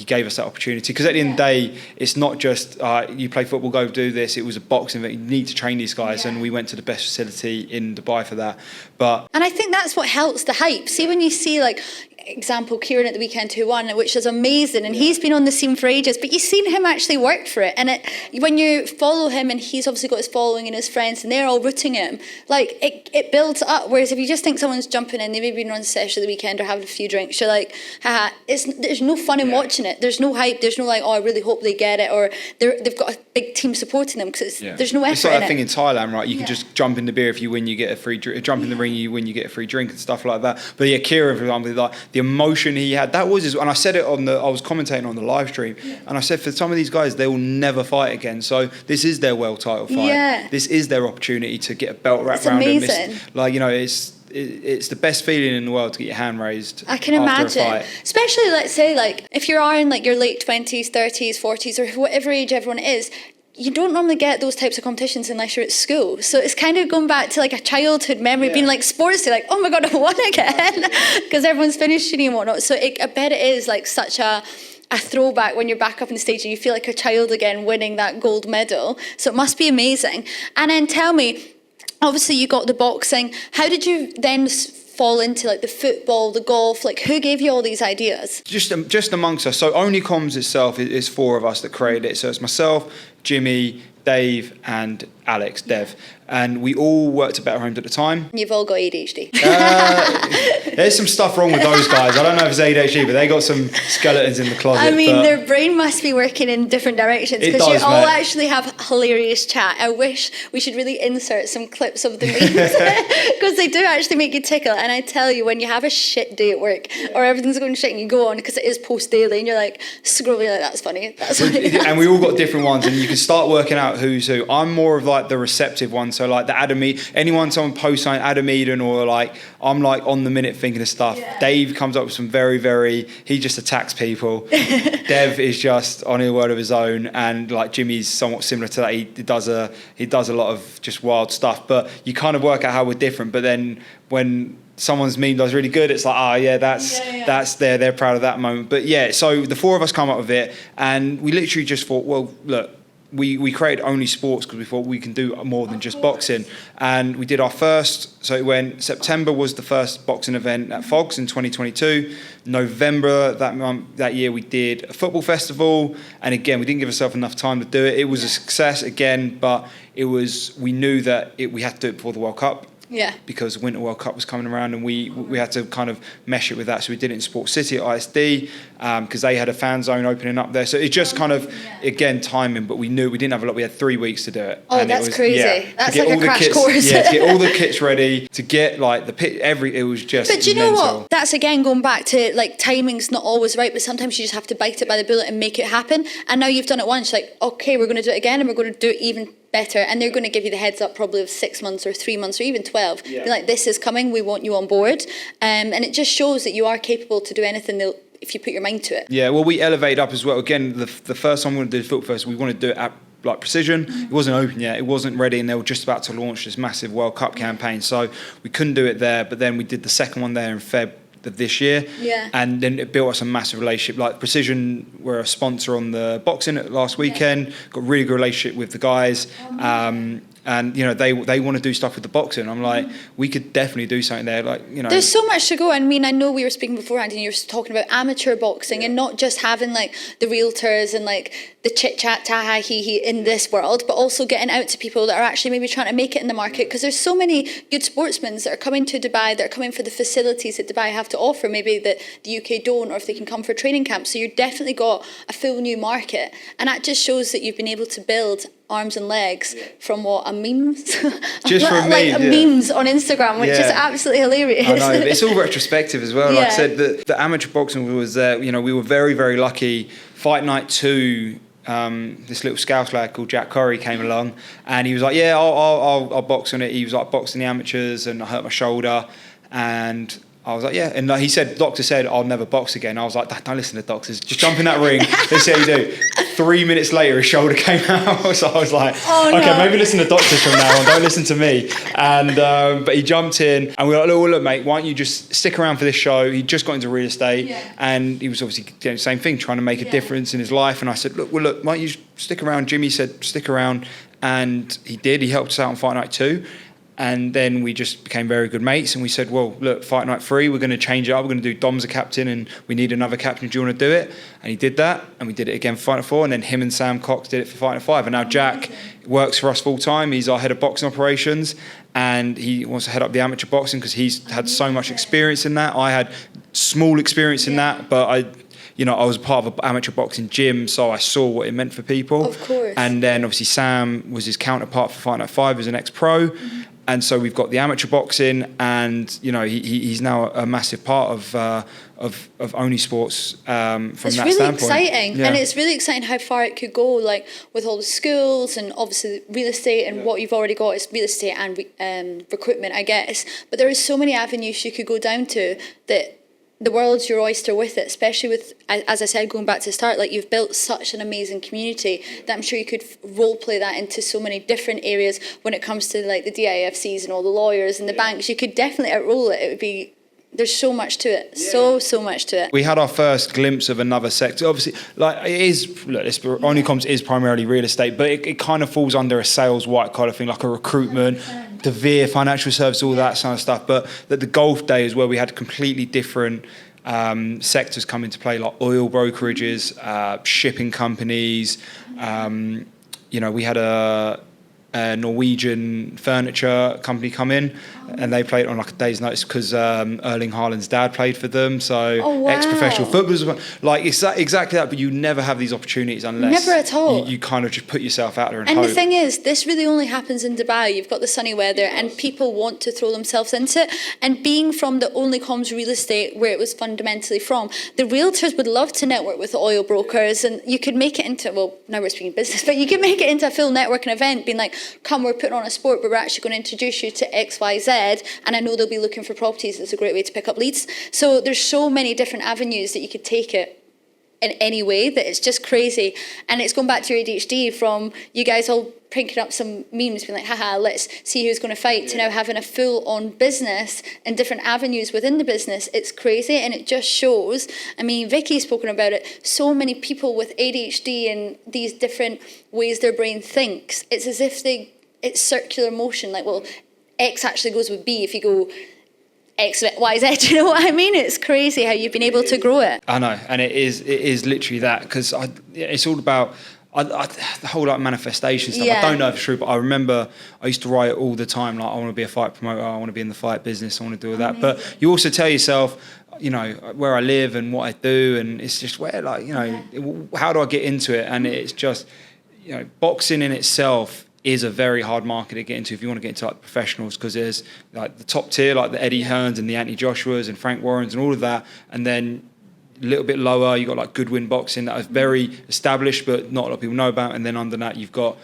gave us that opportunity, because at the end of the day, it's not just you play football, go do this. It was a boxing that you need to train these guys, and we went to the best facility in Dubai for that. And I think that's what helps the hype. See, when you see, like, example, Kieran at the weekend who won, which is amazing, and he's been on the scene for ages, but you've seen him actually work for it, and when you follow him, and he's obviously got his following and his friends, and they're all rooting him, like, it builds up. Whereas if you just think someone's jumping in, they've maybe been on a session of the weekend or having a few drinks, you're like, haha, there's no fun in watching it. There's no hype. There's no like, oh, I really hope they get it, or they've got a big team supporting them, because there's no effort. It's like that thing in Thailand, right? You can just jump in the beer, if you win, you get a free drink. Jump in the ring, you win, you get a free drink and stuff like that. But yeah, Kieran, for example, like the emotion he had, that was his, and I said it I was commentating on the live stream, and I said, for some of these guys, they will never fight again. So this is their world title fight. Yeah. This is their opportunity to get a belt wrapped around them. It's, like, you know, it's the best feeling in the world to get your hand raised. I can imagine. Especially, let's say, like, if you are in like your late 20s, 30s, 40s, or whatever age everyone is, you don't normally get those types of competitions unless you're at school. So it's kind of going back to like a childhood memory, being like sports day, like, oh my God, I won again, because everyone's finishing and whatnot. So I bet it is like such a throwback when you're back up on the stage and you feel like a child again winning that gold medal. So it must be amazing. And then tell me, obviously you got the boxing. How did you then fall into like the football, the golf? Like, who gave you all these ideas? Just amongst us. So Onlycoms itself is 4 of us that created it. So it's myself, Jimmy, Dave and Alex, Dev. And we all worked at Better Homes at the time. You've all got ADHD. There's some stuff wrong with those guys. I don't know if it's ADHD, but they got some skeletons in the closet. I mean, their brain must be working in different directions, because you all actually have hilarious chat. I wish we should really insert some clips of the memes, because they do actually make you tickle. And I tell you, when you have a shit day at work or everything's going shit and you go on, because it is post daily, and you're like scrolling like, that's funny. And we all got different ones, and you can start working out who's who. I'm more of like the receptive one. So like the Adam someone posts on Adam Eden, or like I'm like on the minute thinking of stuff. Yeah. Dave comes up with some he just attacks people. Dev is just on a world of his own, and like Jimmy's somewhat similar to that. He does a lot of just wild stuff, but you kind of work out how we're different. But then when someone's meme does really good, it's like, that's they're proud of that moment. But yeah, so the 4 of us come up with it, and we literally just thought, well, look, we created Onlysports because we thought we can do more than just boxing. And we did our first, so it went, September was the first boxing event at Fogs in 2022. November that year we did a football festival, and again we didn't give ourselves enough time to do it. It was a success again, but we knew that we had to do it before the World Cup. Yeah. Because the Winter World Cup was coming around, and we had to kind of mesh it with that. So we did it in Sports City at ISD, because they had a fan zone opening up there. So it just kind of, again, timing, but we knew we didn't have a lot. We had 3 weeks to do it. Oh, and that's crazy. Yeah, that's like a crash course. Yeah, to get all the kits ready, to get like the pit, it was just But do you know mental. what? That's again going back to like timing's not always right, but sometimes you just have to bite it by the bullet and make it happen. And now you've done it once, like, okay, we're going to do it again, and we're going to do it even better. And they're going to give you the heads up probably of 6 months or 3 months or even 12. Yeah. Be like, this is coming, we want you on board. And it just shows that you are capable to do anything if you put your mind to it. Yeah, well, we elevate up as well. Again, the first time we wanted to do the football fest, we wanted to do it at like Precision. It wasn't open yet, it wasn't ready, and they were just about to launch this massive World Cup campaign. So we couldn't do it there, but then we did the second one there in Feb of this year. Yeah. And then it built us a massive relationship. Like Precision were a sponsor on the boxing last weekend, got a really good relationship with the guys. And you know they want to do stuff with the boxing. I'm like, we could definitely do something there. Like, you know, there's so much to go. I mean, I know we were speaking beforehand, and you were talking about amateur boxing and not just having like the realtors and like the chit chat, ta ha he he in this world, but also getting out to people that are actually maybe trying to make it in the market. Because there's so many good sportsmen that are coming to Dubai, that are coming for the facilities that Dubai have to offer, maybe that the UK don't, or if they can come for training camps. So you've definitely got a full new market, and that just shows that you've been able to build arms and legs from what, a memes? Just from memes on Instagram, which is absolutely hilarious. I know, it's all retrospective as well. Like I said, the amateur boxing was there. You know, we were very, very lucky. Fight Night 2, this little Scouse lad called Jack Corrie came along, and he was like, yeah, I'll box on it. He was like boxing the amateurs, and I hurt my shoulder, and I was like, yeah. And doctor said, I'll never box again. I was like, don't listen to doctors. Just jump in that ring. They say you do. 3 minutes later, his shoulder came out. So I was like, okay, maybe listen to doctors from now on. Don't listen to me. And but he jumped in, and we were like, look, mate, why don't you just stick around for this show? He just got into real estate, and he was obviously doing the same thing, trying to make a difference in his life. And I said, look, why don't you stick around? Jimmy said, stick around. And he did. He helped us out on Fight Night 2. And then we just became very good mates, and we said, well, look, Fight Night 3, we're going to change it up. We're going to do Dom's a captain, and we need another captain. Do you want to do it? And he did that, and we did it again for Fight Night 4, and then him and Sam Cox did it for Fight Night 5. And now Jack works for us full time. He's our head of boxing operations, and he wants to head up the amateur boxing because he's had so much experience in that. I had small experience in that, but I was part of an amateur boxing gym, so I saw what it meant for people. Of course. And then obviously Sam was his counterpart for Fight Night 5 as an ex-pro. Mm-hmm. And so we've got the amateur boxing, and you know he's now a massive part of Onlysports from that standpoint. It's really exciting, and it's really exciting how far it could go. Like with all the schools and obviously real estate, and what you've already got is real estate and recruitment, I guess. But there is so many avenues you could go down to that. The world's your oyster with it, especially with, as I said, going back to the start, like you've built such an amazing community that I'm sure you could role play that into so many different areas when it comes to like the DIFCs and all the lawyers and the banks. You could definitely outroll it. It would be, there's so much to it, so much to it. We had our first glimpse of another sector. Obviously, like it is, look, Onlycoms is primarily real estate, but it kind of falls under a sales white collar thing, like a recruitment. De Vere, financial service, all that kind of stuff. But that the golf day is where we had completely different sectors come into play, like oil brokerages, shipping companies. We had a Norwegian furniture company come in, and they played on like a day's notice because Erling Haaland's dad played for them. So ex-professional footballers, like it's exactly that. But you never have these opportunities unless never at all. You kind of just put yourself out there and hope. The thing is, this really only happens in Dubai. You've got the sunny weather, and people want to throw themselves into it. And being from the only comms real estate where it was fundamentally from, the realtors would love to network with the oil brokers, and you could make it into, well, now we're speaking business, but you could make it into a full networking event, being like, come, we're putting on a sport, but we're actually going to introduce you to XYZ, and I know they'll be looking for properties. It's a great way to pick up leads. So there's so many different avenues that you could take it in any way that it's just crazy. And it's going back to your ADHD from you guys all prinking up some memes being like, haha, let's see who's going to fight, to now having a full-on business and different avenues within the business. It's crazy, and it just shows. I mean, Vicky's spoken about it. So many people with ADHD and these different ways their brain thinks, it's as if it's circular motion. Like, well, X actually goes with B if you go X, Y, Z. Do you know what I mean? It's crazy how you've been able to grow it. I know, and it is literally that, because it's all about the whole like manifestation stuff. I don't know if it's true, but I remember I used to write it all the time. Like, I want to be a fight promoter. I want to be in the fight business. I want to do all that. But you also tell yourself, where I live and what I do, and it's just where, like, how do I get into it? And it's just, boxing in itself is a very hard market to get into if you want to get into like professionals, because there's like the top tier, like the Eddie Hearns and the Anthony Joshuas and Frank Warrens and all of that, and then a little bit lower you got like Goodwin Boxing that is very established but not a lot of people know about, and then under that you've got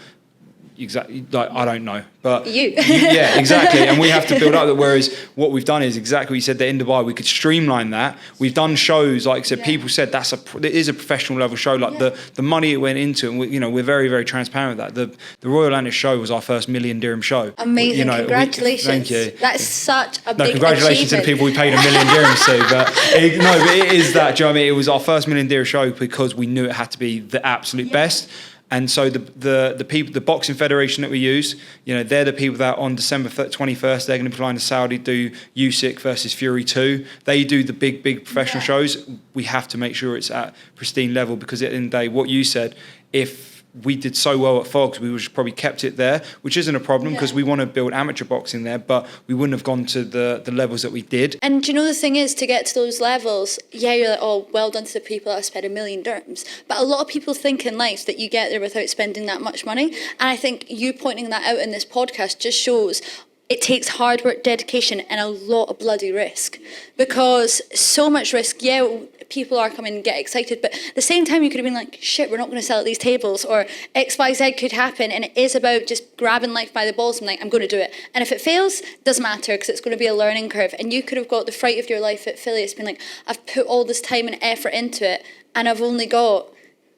exactly, like, I don't know, but yeah, exactly. And we have to build up that. Whereas what we've done is exactly what you said, that in Dubai we could streamline that. We've done shows, like I said, people said it is a professional level show. Like the money it went into, and we're very, very transparent with that. The Royal Atlantis show was our first $1 million dirham show. Amazing, congratulations! Thank you. That's such a big congratulations achievement. To the people we paid $1 million dirhams to. But it is that. Do you know what I mean? It was our first $1 million dirham show because we knew it had to be the absolute best. And so the people, the boxing federation that we use, they're the people that on December 21st, they're going to be flying to Saudi, do Usyk versus Fury 2. They do the big professional shows. We have to make sure it's at pristine level, because at the end of the day, what you said, if we did so well at Fogs, we would have probably kept it there, which isn't a problem, because we want to build amateur boxing there, but we wouldn't have gone to the levels that we did. And do you know the thing is, to get to those levels, you're like, oh, well done to the people that have spent $1 million dirhams. But a lot of people think in life that you get there without spending that much money. And I think you pointing that out in this podcast just shows it takes hard work, dedication, and a lot of bloody risk. Because so much risk, people are coming and get excited, but at the same time you could have been like, shit, we're not going to sell at these tables, or XYZ could happen, and it is about just grabbing life by the balls and like, I'm going to do it. And if it fails, doesn't matter, because it's going to be a learning curve. And you could have got the fright of your life at Philly. It's been like, I've put all this time and effort into it, and I've only got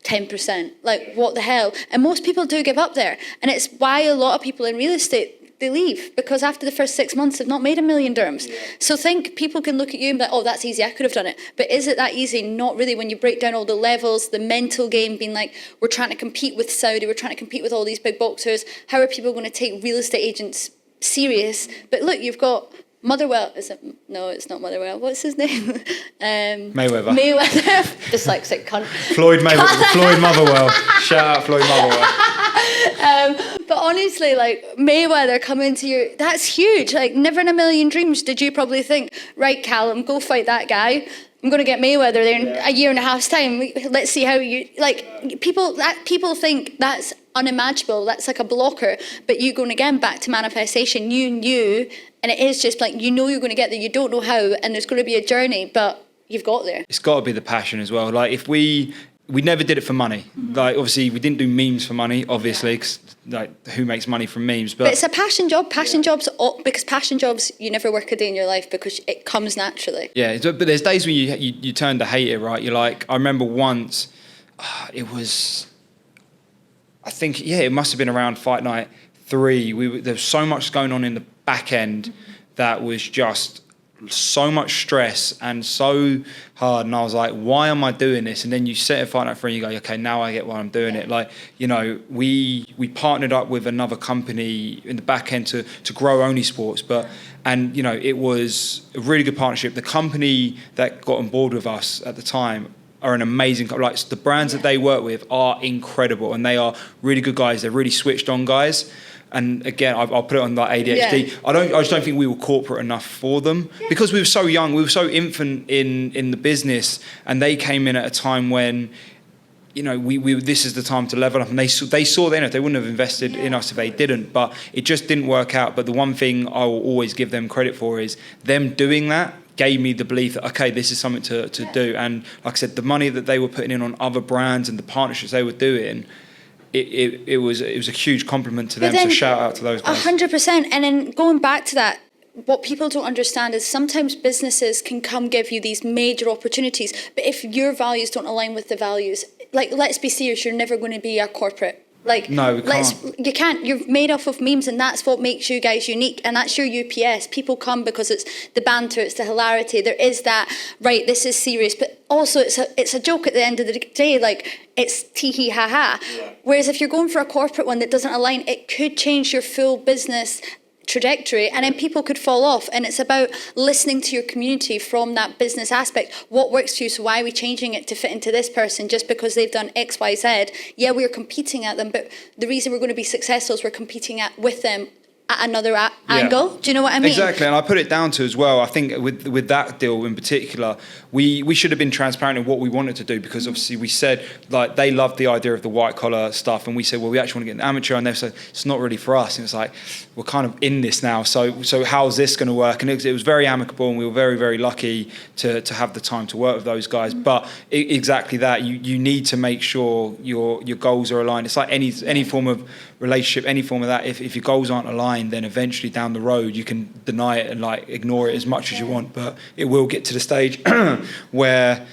10%. Like, what the hell? And most people do give up there. And it's why a lot of people in real estate, they leave, because after the first 6 months they've not made $1 million dirhams. So people can look at you and be like, oh, that's easy, I could have done it. But is it that easy? Not really, when you break down all the levels, the mental game, being like, we're trying to compete with Saudi, we're trying to compete with all these big boxers. How are people going to take real estate agents serious? But look, you've got Motherwell, no, it's not Motherwell. What's his name? Mayweather. Dyslexic cunt. Floyd Motherwell. Shout out Floyd Motherwell. But honestly, like, Mayweather coming to that's huge. Like, never in a million dreams did you probably think, right, Callum, go fight that guy. I'm going to get Mayweather there in a year and a half's time. Let's see how you, like, people think that's unimaginable. That's like a blocker. But you going again back to manifestation, you knew, and it is just like, you're going to get there. You don't know how, and there's going to be a journey, but you've got there. It's got to be the passion as well. Like, if we never did it for money. Like, obviously we didn't do memes for money, obviously, because like, who makes money from memes? But it's a passion job. Passion jobs, because passion jobs, you never work a day in your life because it comes naturally. Yeah, but there's days when you turn to hate it, right? You're like, I remember once, it was, I think, it must have been around Fight Night 3. There was so much going on in the back end that was just so much stress and so hard, and I was like, why am I doing this? And then you set a fight out for and you go, okay, now I get why I'm doing it. Like, you know, we partnered up with another company in the back end to grow Onlysports, and you know, it was a really good partnership. The company that got on board with us at the time are an amazing, like the brands that they work with are incredible, and they are really good guys. They're really switched on guys. And again, I'll put it on like ADHD. Yeah. I just don't think we were corporate enough for them because we were so young. We were so infant in the business, and they came in at a time when, you know, we this is the time to level up. And they saw then if they wouldn't have invested in us if they didn't. But it just didn't work out. But the one thing I will always give them credit for is them doing that gave me the belief that, okay, this is something to do. And like I said, the money that they were putting in on other brands and the partnerships they were doing, it was a huge compliment to them. So shout out to those guys. 100%. And then going back to that, what people don't understand is sometimes businesses can come give you these major opportunities, but if your values don't align with the values, like, let's be serious, you're never going to be a corporate. Like, no, we can't. You can't. You're made up of memes, and that's what makes you guys unique. And that's your UPS. People come because it's the banter, it's the hilarity. There is that, right, this is serious, but also it's a joke at the end of the day. Like, it's tee-hee, ha-ha. Yeah. Whereas if you're going for a corporate one that doesn't align, it could change your full business trajectory, and then people could fall off. And it's about listening to your community from that business aspect. What works for you? So why are we changing it to fit into this person just because they've done X, Y, Z? Yeah, we're competing at them, but the reason we're going to be successful is we're competing with them at another angle. Do you know what I mean? Exactly. And I put it down to as well, I think with that deal in particular, we should have been transparent in what we wanted to do, because obviously we said, like, they loved the idea of the white collar stuff, and we said, well, we actually want to get an amateur, and they said it's not really for us. And it's like, we're kind of in this now, so how's this going to work? And it was very amicable, and we were very, very lucky to have the time to work with those guys. But exactly that, you need to make sure your goals are aligned. It's like any form of relationship, any form of that. If your goals aren't aligned, then eventually down the road you can deny it and like ignore it as much as you want, but it will get to the stage where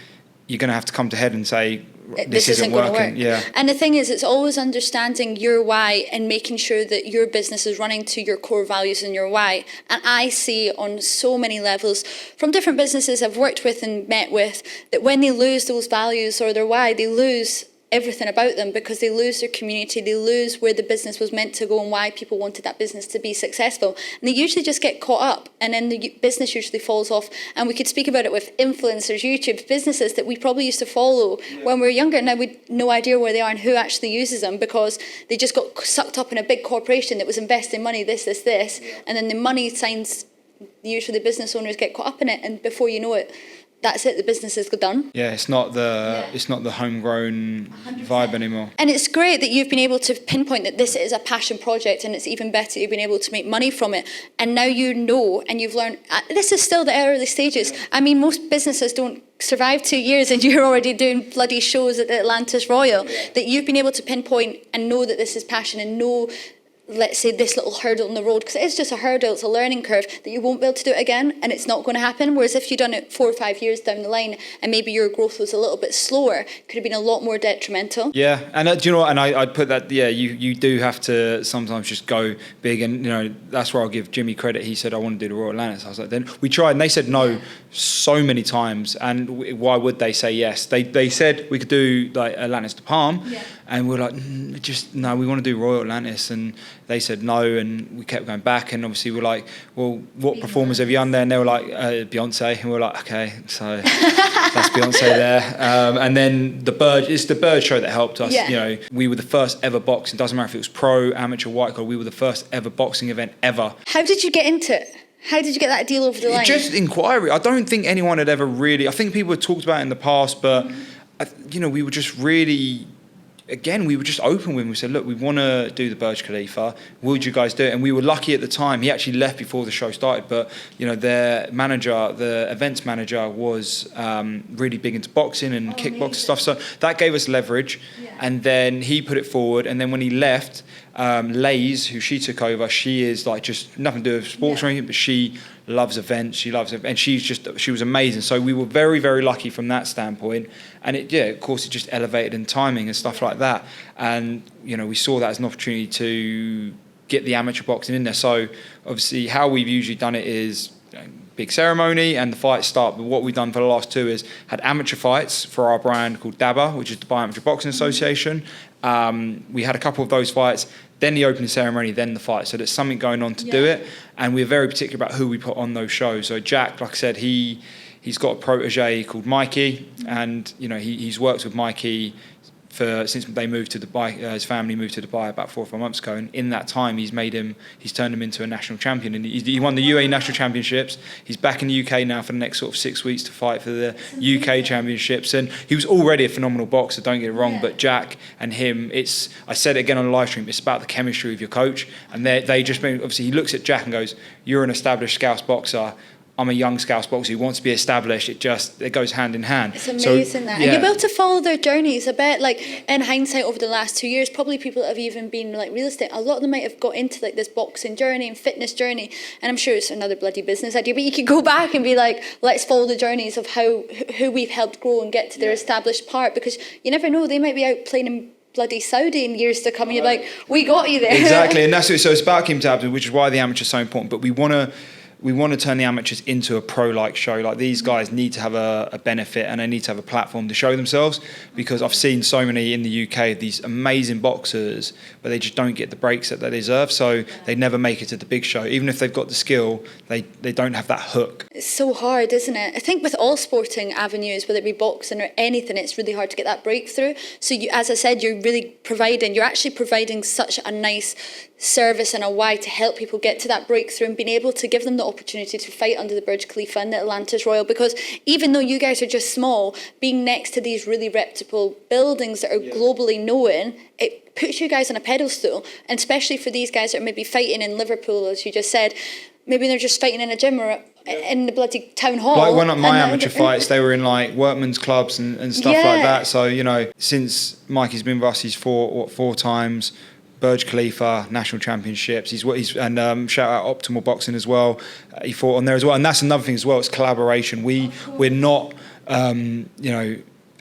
you're going to have to come to head and say, this isn't working. Yeah. And the thing is, it's always understanding your why and making sure that your business is running to your core values and your why. And I see on so many levels from different businesses I've worked with and met with, that when they lose those values or their why, they lose everything about them, because they lose their community, they lose where the business was meant to go and why people wanted that business to be successful. And they usually just get caught up, and then the business usually falls off. And we could speak about it with influencers, YouTube, businesses that we probably used to follow when we were younger. Now we've no idea where they are and who actually uses them, because they just got sucked up in a big corporation that was investing money, this, and then the money signs, usually the business owners get caught up in it, and before you know it, that's it, the business is done. Yeah, it's not the homegrown 100%. Vibe anymore. And it's great that you've been able to pinpoint that this is a passion project, and it's even better you've been able to make money from it. And now you know, and you've learned, this is still the early stages. I mean, most businesses don't survive 2 years and you're already doing bloody shows at the Atlantis Royal. That you've been able to pinpoint and know that this is passion, and know, let's say, this little hurdle in the road, because it's just a hurdle, it's a learning curve, that you won't be able to do it again, and it's not going to happen. Whereas if you'd done it 4 or 5 years down the line and maybe your growth was a little bit slower, it could have been a lot more detrimental. Yeah, and do you know what, and I'd put that, you do have to sometimes just go big, and you know, that's where I'll give Jimmy credit. He said, I want to do the Royal Atlantis. I was like, then we tried, and they said no so many times, and why would they say yes? They said we could do like Atlantis to Palm, and we're like, no, we want to do Royal Atlantis, and they said no, and we kept going back, and obviously we're like, well, what performers have you done there? And they were like, Beyonce, and we're like, okay, so that's Beyonce there. And then the Burj, it's the Burj show that helped us. You know, we were the first ever boxing, doesn't matter if it was pro, amateur, white collar, we were the first ever boxing event ever. How did you get into it? How did you get that deal over the line? Just inquiry. I don't think anyone had ever really, I think people had talked about it in the past, but you know, we were just really, again, we were just open with him. We said, look, we want to do the Burj Khalifa. Would you guys do it? And we were lucky at the time. He actually left before the show started. But, you know, their manager, the events manager, was really big into boxing and kickboxing stuff. So that gave us leverage. And then he put it forward. And then when he left, Lays, who she took over, she is like just nothing to do with sports or anything, but she loves events. She loves it, and she was amazing. So we were very, very lucky from that standpoint. And of course, it just elevated in timing and stuff like that. And you know, we saw that as an opportunity to get the amateur boxing in there. So obviously, how we've usually done it is, big ceremony and the fights start. But what we've done for the last 2 is had amateur fights for our brand called DABA, which is Dubai Amateur Boxing Association. We had a couple of those fights, then the opening ceremony, then the fight. So there's something going on to do it. And we're very particular about who we put on those shows. So Jack, like I said, he's got a protege called Mikey, and he's worked with Mikey since they moved to Dubai. His family moved to Dubai about 4 or 5 months ago, and in that time he's turned him into a national champion, and he won the UAE national championships. He's back in the UK now for the next sort of 6 weeks to fight for the UK championships, and he was already a phenomenal boxer, don't get it wrong, but Jack and him, I said it again on the live stream, it's about the chemistry of your coach, and they just obviously he looks at Jack and goes, you're an established Scouse boxer, I'm a young Scouse boxer who wants to be established. It goes hand in hand. It's amazing that. And you're able to follow their journeys. I bet, like, in hindsight over the last 2 years, probably people that have even been like real estate, a lot of them might have got into like this boxing journey and fitness journey. And I'm sure it's another bloody business idea, but you could go back and be like, let's follow the journeys of who we've helped grow and get to their established part, because you never know, they might be out playing in bloody Saudi in years to come, and you're like, we got you there. Exactly, and that's it. So it's about Kim Tabs, which is why the amateur's so important, but we want to turn the amateurs into a pro-like show. Like, these guys need to have a benefit, and they need to have a platform to show themselves, because I've seen so many in the UK, these amazing boxers, but they just don't get the breaks that they deserve. So they never make it to the big show. Even if they've got the skill, they don't have that hook. It's so hard, isn't it? I think with all sporting avenues, whether it be boxing or anything, it's really hard to get that breakthrough. So as I said, you're actually providing such a nice service and a why to help people get to that breakthrough, and being able to give them the opportunity to fight under the Burj Khalifa and the Atlantis Royal, because even though you guys are just small, being next to these really reputable buildings that are globally known, it puts you guys on a pedestal. And especially for these guys that are maybe fighting in Liverpool, as you just said, maybe they're just fighting in a gym or in the bloody town hall. Like one of my amateur fights, they were in like workman's clubs and stuff like that. So, since Mikey's been with us, he's fought 4 times. Burj Khalifa national championships. He's shout out Optimal Boxing as well. He fought on there as well, and that's another thing as well. It's collaboration. We're not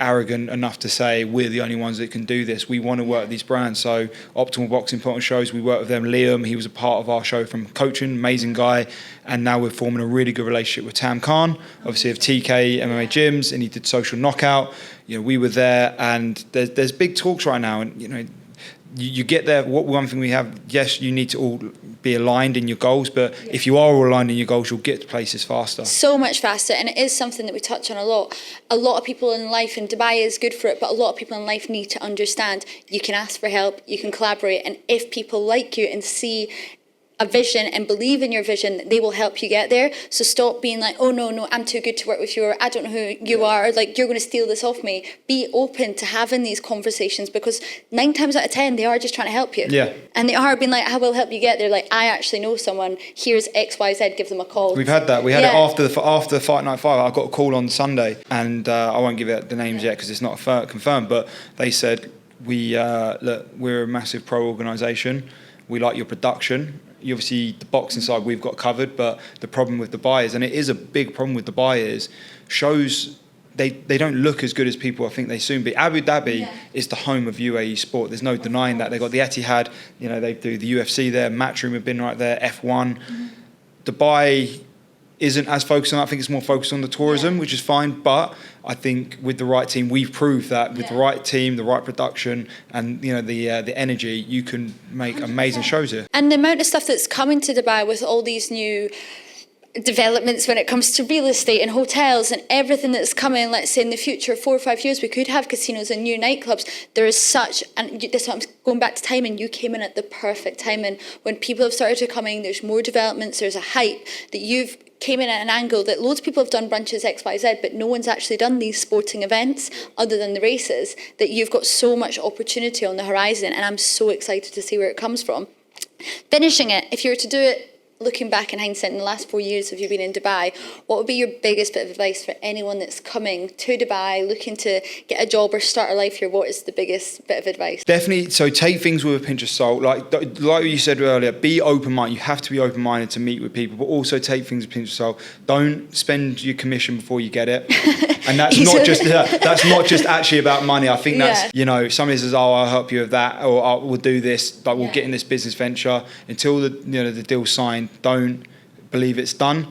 arrogant enough to say we're the only ones that can do this. We want to work with these brands. So Optimal Boxing put on shows. We work with them. Liam, he was a part of our show from coaching, amazing guy, and now we're forming a really good relationship with Tam Khan, obviously of TK MMA Gyms, and he did Social Knockout. We were there, and there's big talks right now, and you get there. One thing we have, yes, you need to all be aligned in your goals, but if you are all aligned in your goals, you'll get to places faster. So much faster, and it is something that we touch on a lot. A lot of people in life, and Dubai is good for it, but a lot of people in life need to understand you can ask for help, you can collaborate, and if people like you and see a vision and believe in your vision, they will help you get there. So stop being like, oh no, I'm too good to work with you, or I don't know who you are, or like, you're going to steal this off me. Be open to having these conversations, because 9 times out of 10 they are just trying to help you. And they are being like, I will help you get there. Like, I actually know someone, here's XYZ, give them a call. We've had that. We had it after the Fight Night 5. I got a call on Sunday, and I won't give it the names yet because it's not confirmed, but they said, look, we're a massive pro organisation. We like your production. Obviously, the boxing side we've got covered, but the problem with Dubai is, and it is a big problem with Dubai, is shows they don't look as good as people I think they soon be. Abu Dhabi is the home of UAE sport. There's no denying that. They've got the Etihad, they do the UFC there, Matchroom have been right there, F1. Dubai isn't as focused on that. I think it's more focused on the tourism, which is fine, but I think with the right team, we've proved that with the right team, the right production, and the energy, you can make 100%. Amazing shows here. And the amount of stuff that's coming to Dubai with all these new developments when it comes to real estate and hotels and everything that's coming, let's say in the future, 4 or 5 years, we could have casinos and new nightclubs. There is such, and this I'm going back to timing, you came in at the perfect timing. When people have started to come in, there's more developments, there's a hype that you've came in at an angle that loads of people have done brunches XYZ, but no one's actually done these sporting events other than the races, that you've got so much opportunity on the horizon, and I'm so excited to see where it comes from. Finishing it, if you were to do it, looking back in hindsight, in the last 4 years of you being in Dubai, what would be your biggest bit of advice for anyone that's coming to Dubai, looking to get a job or start a life here? What is the biggest bit of advice? Definitely, so take things with a pinch of salt. Like you said earlier, be open-minded. You have to be open-minded to meet with people, but also take things with a pinch of salt. Don't spend your commission before you get it. And that's not just actually about money. I think that's, somebody says, oh, I'll help you with that, or we'll do this, like we'll get in this business venture. Until the deal's signed, don't believe it's done.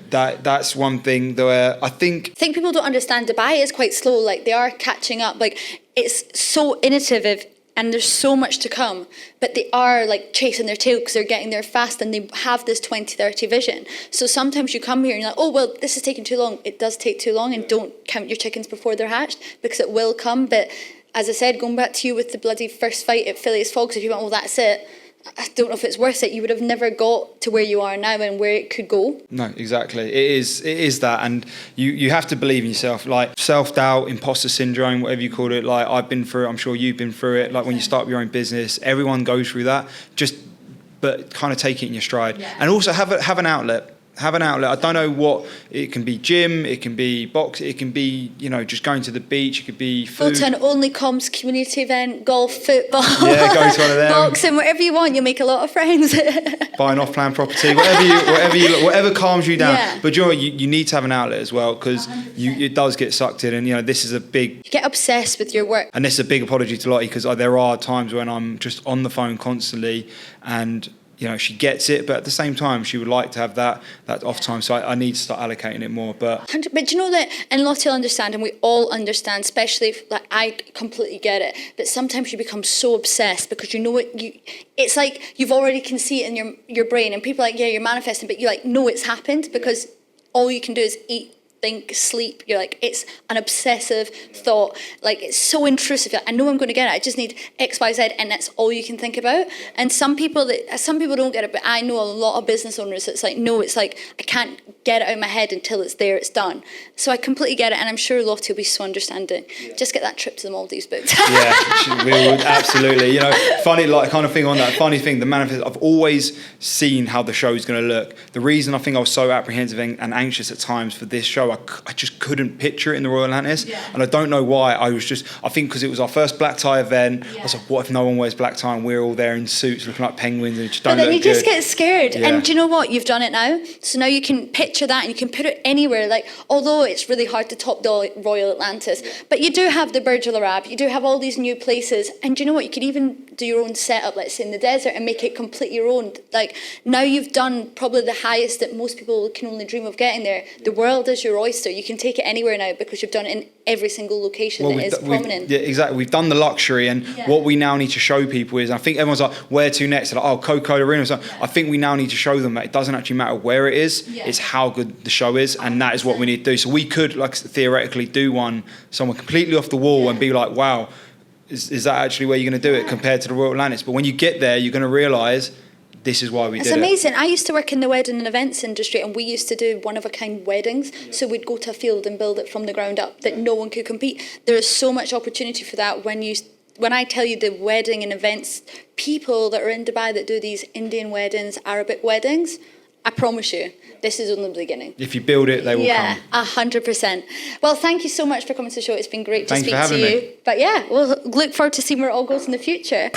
that's one thing where I think people don't understand Dubai is quite slow. Like, they are catching up. Like, it's so innovative and there's so much to come, but they are like chasing their tail because they're getting there fast and they have this 2030 vision. So sometimes you come here and you're like, oh, well, this is taking too long. It does take too long, and don't count your chickens before they're hatched, because it will come. But as I said, going back to you with the bloody first fight at Phileas Fogg, if you went, well, that's it, I don't know if it's worth it. You would have never got to where you are now and where it could go. No, exactly. It is that, and you have to believe in yourself. Like self-doubt, imposter syndrome, whatever you call it. Like I've been through it. I'm sure you've been through it. Like when you start up your own business, everyone goes through that. But kind of take it in your stride, and also have an outlet. Have an outlet. I don't know what it can be. Gym, it can be box, it can be, just going to the beach, it could be food. Go to an Onlysports community event, golf, football. Yeah, go to one of them. Boxing, whatever you want, you'll make a lot of friends. Buy an off-plan property, whatever calms you down. Yeah. But you need to have an outlet as well, because it does get sucked in, and this is a big. You get obsessed with your work. And this is a big apology to Lottie, because there are times when I'm just on the phone constantly, and she gets it, but at the same time, she would like to have that off time. So I need to start allocating it more. But you know that, and Lottie will understand, and we all understand, especially if, like, I completely get it. But sometimes you become so obsessed because it's like you've already can see it in your brain, and people are like, yeah, you're manifesting, but you're like, no, it's happened, because all you can do is eat, think, sleep. You're like, it's an obsessive thought. Like, it's so intrusive. Like, I know I'm going to get it. I just need X, Y, Z, and that's all you can think about. And some people don't get it, but I know a lot of business owners. It's like, no, it's like I can't get it out of my head until it's there. It's done. So I completely get it, and I'm sure Lottie will be so understanding. Yeah. Just get that trip to the Maldives booked. Yeah, we would absolutely. Funny, like kind of thing on that. Funny thing, the manifest. I've always seen how the show's going to look. The reason I think I was so apprehensive and anxious at times for this show, I just couldn't picture it in the Royal Atlantis. Yeah. And I don't know why. I think because it was our first black tie event, I was like, what if no one wears black tie and we're all there in suits looking like penguins and it just don't look good? But then you just get scared. Yeah. And do you know what? You've done it now. So now you can picture that and you can put it anywhere. Like, although it's really hard to top the Royal Atlantis, but you do have the Burj Al Arab, you do have all these new places. And do you know what? You could even do your own setup, let's say in the desert, and make it completely your own. Like, now you've done probably the highest that most people can only dream of getting there. The world is your oyster. You can take it anywhere now because you've done it in every single location that is prominent. Yeah, exactly. We've done the luxury, and what we now need to show people is, I think everyone's like, where to next? They're like, oh, Coca-Cola Arena. So I think we now need to show them that it doesn't actually matter where it is, it's how good the show is, and that is what we need to do. So we could, like, theoretically do one somewhere completely off the wall and be like, wow, is that actually where you're going to do it compared to the Royal Atlantis? But when you get there, you're going to realise this is why we did it. It's amazing. I used to work in the wedding and events industry, and we used to do one-of-a-kind weddings. So we'd go to a field and build it from the ground up that no one could compete. There is so much opportunity for that when I tell you the wedding and events people that are in Dubai that do these Indian weddings, Arabic weddings, I promise you, this is only the beginning. If you build it, they will come. Yeah, 100%. Well, thank you so much for coming to the show. It's been great to speak to you. Me. But yeah, we'll look forward to seeing where it all goes in the future.